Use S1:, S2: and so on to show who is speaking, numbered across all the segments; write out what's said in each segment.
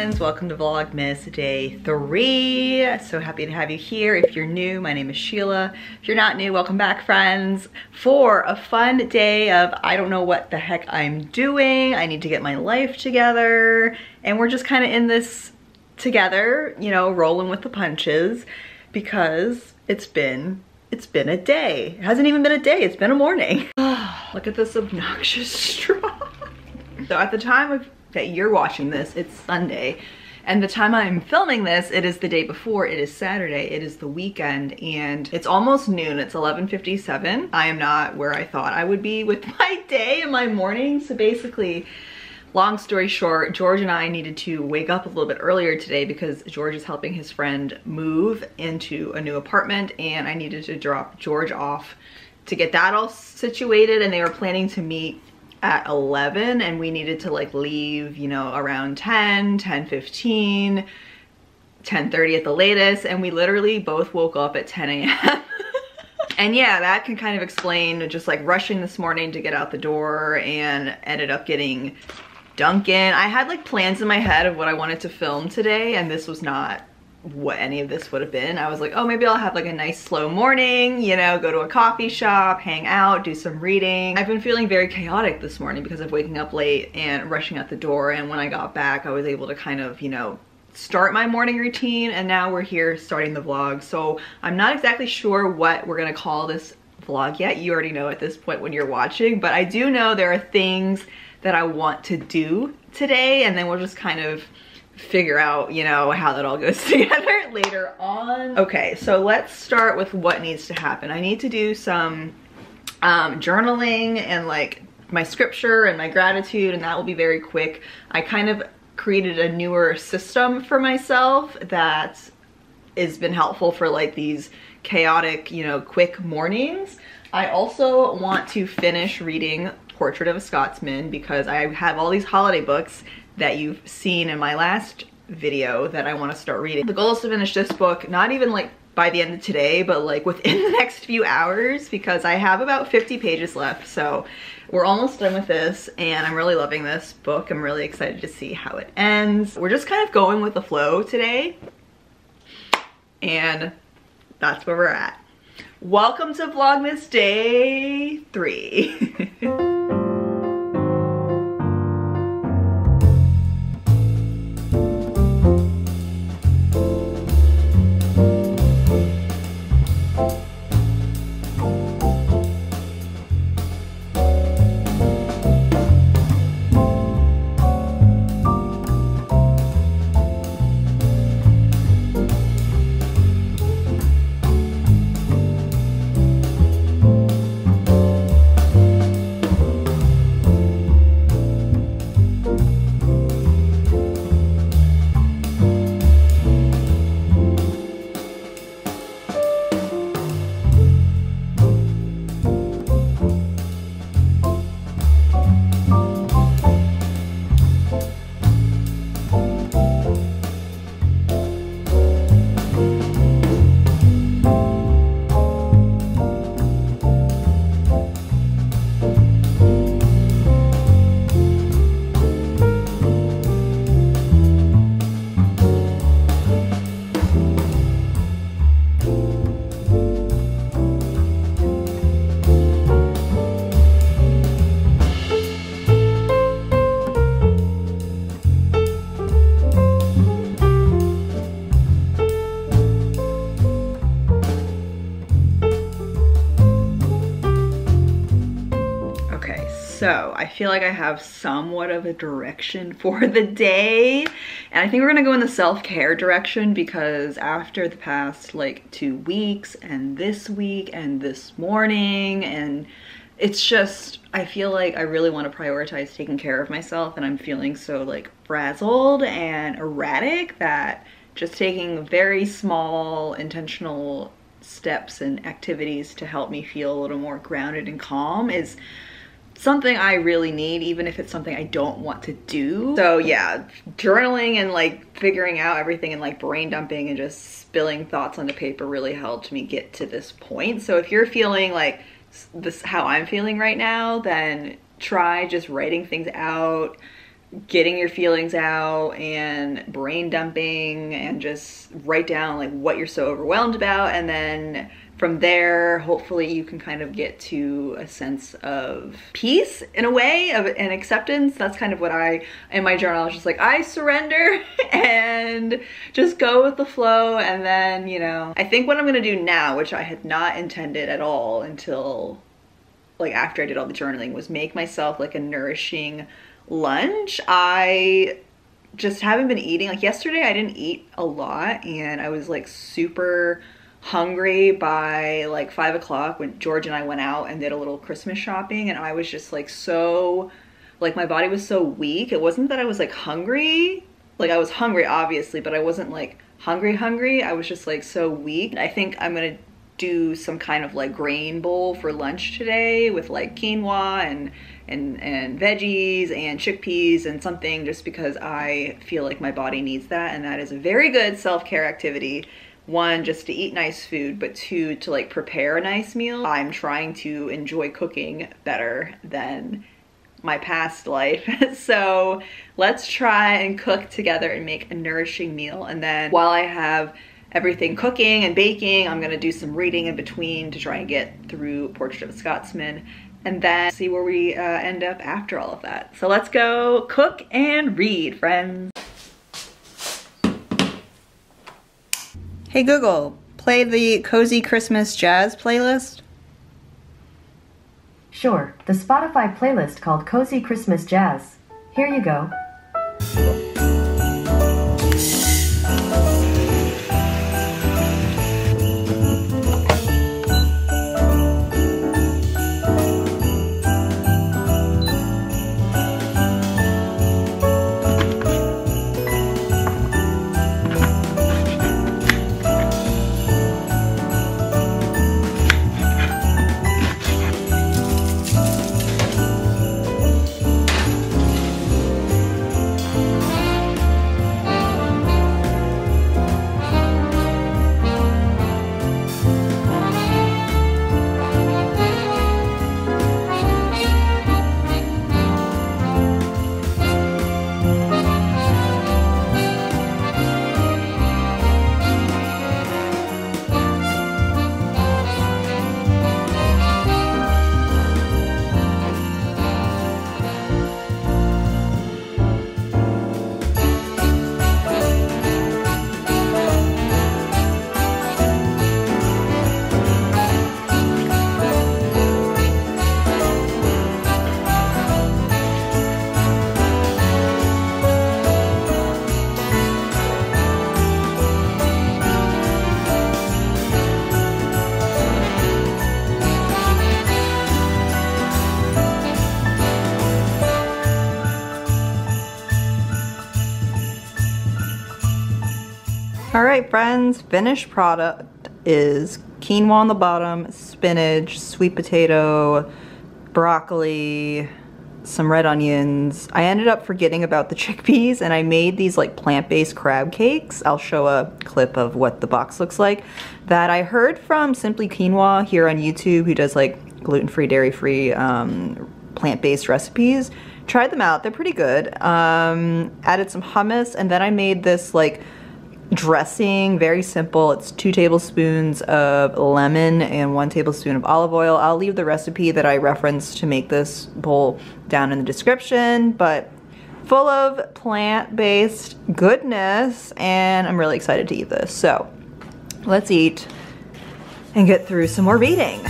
S1: friends, welcome to Vlogmas day 3. So happy to have you here. If you're new, my name is Sheila. If you're not new, welcome back, friends, for a fun day of I don't know what the heck I'm doing. I need to get my life together, and we're just kind of in this together, you know, rolling with the punches, because it's been a day. It hasn't even been a day, it's been a morning. Look at this obnoxious straw. So at the time that you're watching this, it's Sunday, and the time I'm filming this, it is the day before. It is Saturday, it is the weekend, and it's almost noon. It's 11:57. I am not where I thought I would be with my day and my morning. So basically, long story short, George and I needed to wake up a little bit earlier today because George is helping his friend move into a new apartment, and I needed to drop George off to get that all situated, and they were planning to meet at 11, and we needed to like leave, you know, around 10:15, 10:30 at the latest, and we literally both woke up at 10 a.m. And yeah, that can kind of explain just like rushing this morning to get out the door, and ended up getting Dunkin'. I had like plans in my head of what I wanted to film today, and this was not what any of this would have been. I was like, oh, maybe I'll have like a nice slow morning, you know, go to a coffee shop, hang out, do some reading. I've been feeling very chaotic this morning because of waking up late and rushing out the door, and when I got back I was able to kind of, you know, start my morning routine, and now we're here starting the vlog. So I'm not exactly sure what we're gonna call this vlog yet. You already know at this point when you're watching, but I do know there are things that I want to do today, and then we'll just kind of figure out, you know, how that all goes together later on. Okay, so let's start with what needs to happen. I need to do some journaling and like my scripture and my gratitude, and that will be very quick. I kind of created a newer system for myself that has been helpful for like these chaotic, you know, quick mornings. I also want to finish reading Portrait of a Scotsman because I have all these holiday books that you've seen in my last video that I want to start reading. The goal is to finish this book, not even like by the end of today, but like within the next few hours, because I have about 50 pages left. So we're almost done with this, and I'm really loving this book. I'm really excited to see how it ends. We're just kind of going with the flow today, and that's where we're at. Welcome to Vlogmas day 3. So I feel like I have somewhat of a direction for the day, and I think we're gonna go in the self-care direction, because after the past like 2 weeks and this week and this morning, and it's just, I feel like I really want to prioritize taking care of myself, and I'm feeling so like frazzled and erratic that just taking very small intentional steps and activities to help me feel a little more grounded and calm is something I really need, even if it's something I don't want to do. So yeah, journaling and like figuring out everything and like brain dumping and just spilling thoughts onto paper really helped me get to this point. So if you're feeling like this, how I'm feeling right now, then try just writing things out, getting your feelings out and brain dumping and just write down like what you're so overwhelmed about, and then from there hopefully you can kind of get to a sense of peace in a way of and acceptance. That's kind of what I in my journal I was just like, I surrender and just go with the flow. And then, you know, I think what I'm gonna do now, which I had not intended at all until like after I did all the journaling, was make myself like a nourishing lunch. I just haven't been eating. Like yesterday I didn't eat a lot and I was like super hungry by like 5 o'clock when George and I went out and did a little Christmas shopping, and I was just like so, like my body was so weak. It wasn't that I was like hungry, like I was hungry obviously, but I wasn't like hungry. I was just like so weak. I think I'm gonna do some kind of like grain bowl for lunch today with like quinoa and veggies and chickpeas and something, just because I feel like my body needs that, and that is a very good self-care activity. One, just to eat nice food, but two, to like prepare a nice meal. I'm trying to enjoy cooking better than my past life. So let's try and cook together and make a nourishing meal. And then while I have everything cooking and baking, I'm gonna do some reading in between to try and get through Portrait of a Scotsman, and then see where we end up after all of that. So let's go cook and read, friends. Hey Google, play the Cozy Christmas Jazz playlist.
S2: Sure, the Spotify playlist called Cozy Christmas Jazz. Here you go.
S1: All right, friends, finished product is quinoa on the bottom, spinach, sweet potato, broccoli, some red onions. I ended up forgetting about the chickpeas, and I made these like plant-based crab cakes. I'll show a clip of what the box looks like, that I heard from Simply Quinoa here on YouTube, who does like gluten-free, dairy-free, plant-based recipes. Tried them out, they're pretty good. Added some hummus, and then I made this like dressing, very simple. It's 2 tablespoons of lemon and 1 tablespoon of olive oil. I'll leave the recipe that I referenced to make this bowl down in the description, but full of plant-based goodness, and I'm really excited to eat this. So let's eat and get through some more reading.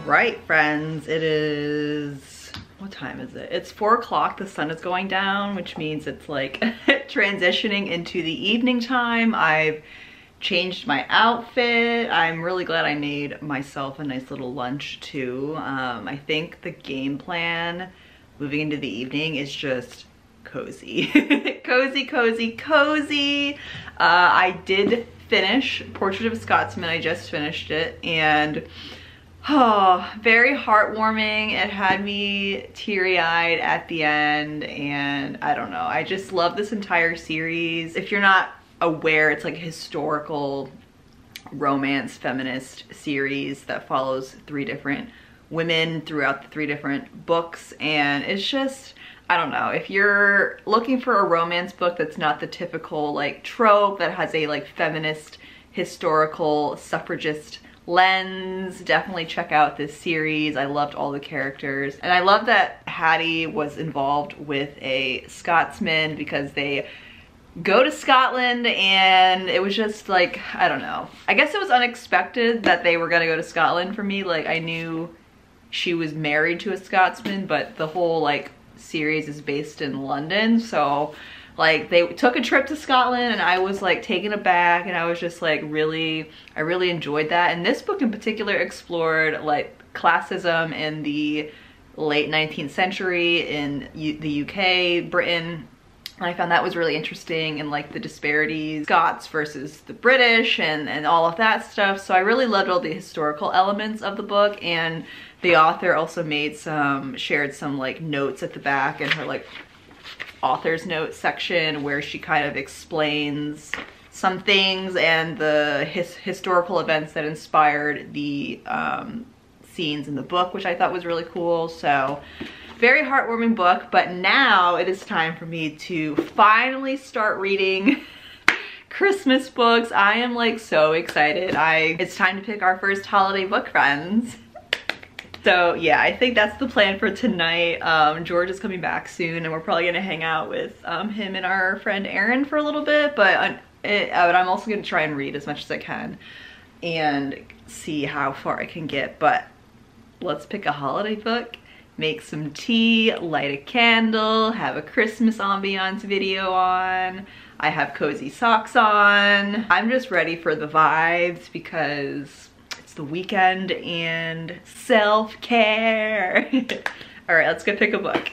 S1: Right, friends, it is, what time is it? It's 4 o'clock, the sun is going down, which means it's like transitioning into the evening time. I've changed my outfit. I'm really glad I made myself a nice little lunch too. I think the game plan moving into the evening is just cozy. Cozy, cozy, cozy. I did finish Portrait of a Scotsman. I just finished it, and Oh, very heartwarming. It had me teary-eyed at the end, and I don't know. I just love this entire series. If you're not aware, it's like a historical romance feminist series that follows 3 different women throughout the 3 different books, and it's just, I don't know, if you're looking for a romance book that's not the typical like trope that has a like feminist historical suffragist lens, definitely check out this series. I loved all the characters, and I love that Hattie was involved with a Scotsman because they go to Scotland, and it was just like, I don't know. I guess it was unexpected that they were gonna go to Scotland for me. Like, I knew she was married to a Scotsman, but the whole like series is based in London, so like they took a trip to Scotland, and I was like taken aback, and I was just like I really enjoyed that. And this book in particular explored like classism in the late 19th century in the UK, Britain. And I found that was really interesting, and like the disparities, Scots versus the British and all of that stuff. So I really loved all the historical elements of the book, and the author also shared some like notes at the back in her like author's notes section where she kind of explains some things and the historical events that inspired the scenes in the book, which I thought was really cool. So very heartwarming book. But now it is time for me to finally start reading Christmas books. I am like so excited. It's time to pick our first holiday book, friends. So yeah, I think that's the plan for tonight. George is coming back soon, and we're probably gonna hang out with him and our friend Erin for a little bit, but I'm also gonna try and read as much as I can and see how far I can get. But let's pick a holiday book, make some tea, light a candle, have a Christmas ambiance video on. I have cozy socks on. I'm just ready for the vibes because it's the weekend and self-care. All right, let's go pick a book.